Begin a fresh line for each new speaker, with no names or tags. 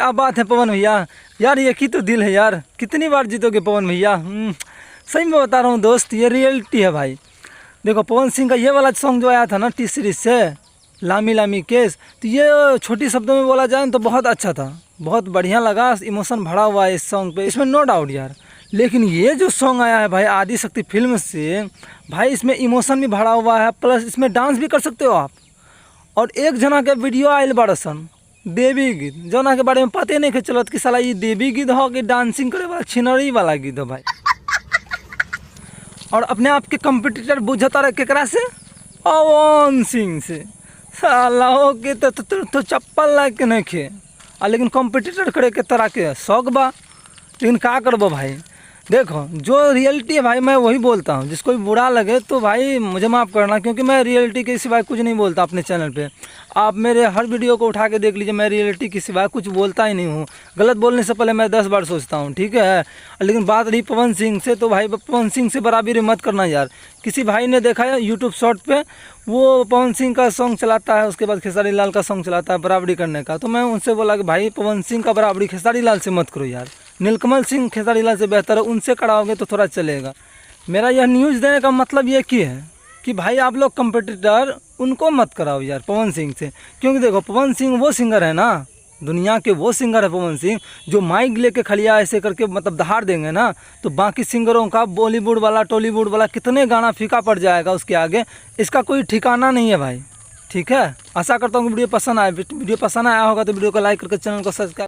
क्या बात है पवन भैया, यार ये की तो दिल है यार, कितनी बार जीतोगे पवन भैया। सही में बता रहा हूँ दोस्त, ये रियलिटी है भाई। देखो पवन सिंह का ये वाला सॉन्ग जो आया था ना टी सीरीज से, लामी लामी केस, तो ये छोटी शब्दों में बोला जाए तो बहुत अच्छा था, बहुत बढ़िया लगा, इमोशन भरा हुआ है इस सॉन्ग पे, इसमें नो डाउट यार। लेकिन ये जो सॉन्ग आया है भाई आदि शक्ति फिल्म से, भाई इसमें इमोशन भी भरा हुआ है, प्लस इसमें डांस भी कर सकते हो आप। और एक जना के वीडियो आयल बड़सन देवी गीत, जना के बारे में पते नहीं के चलत कि साला ये देवी गीत हो कि डांसिंग करे वाला छिनरी वाला गीत हो भाई। और अपने आप के कंपटीटर बुझता रहे केकरा से, पवन सिंह से। साला हो के तो चप्पल ला के नहीं खे, लेकिन कंपटीटर करे के तरह के शौक बा, लेकिन क्या करबो भाई। देखो जो रियलिटी है भाई मैं वही बोलता हूँ, जिसको भी बुरा लगे तो भाई मुझे माफ़ करना, क्योंकि मैं रियलिटी के सिवाय कुछ नहीं बोलता अपने चैनल पे। आप मेरे हर वीडियो को उठा के देख लीजिए, मैं रियलिटी के सिवाय कुछ बोलता ही नहीं हूँ। गलत बोलने से पहले मैं 10 बार सोचता हूँ, ठीक है। लेकिन बात रही पवन सिंह से, तो भाई पवन सिंह से बराबरी मत करना यार। किसी भाई ने देखा है यूट्यूब शॉर्ट पे, वो पवन सिंह का सॉन्ग चलाता है, उसके बाद खेसारी लाल का सॉन्ग चलाता है बराबरी करने का, तो मैं उनसे बोला कि भाई पवन सिंह का बराबरी खेसारी लाल से मत करो यार, नीलकमल सिंह खेसारी लाल से बेहतर है, उनसे कराओगे तो थोड़ा चलेगा। मेरा यह न्यूज़ देने का मतलब ये की है कि भाई आप लोग कंपटीटर उनको मत कराओ यार पवन सिंह से, क्योंकि देखो पवन सिंह वो सिंगर है ना, दुनिया के वो सिंगर है पवन सिंह, जो माइक लेके खलिया ऐसे करके मतलब दहाड़ देंगे ना, तो बाकी सिंगरों का बॉलीवुड वाला टॉलीवुड वाला कितने गाना फीका पड़ जाएगा उसके आगे, इसका कोई ठिकाना नहीं है भाई। ठीक है, आशा करता हूँ कि वीडियो पसंद आया होगा तो वीडियो को लाइक करके चैनल को सब्सक्राइब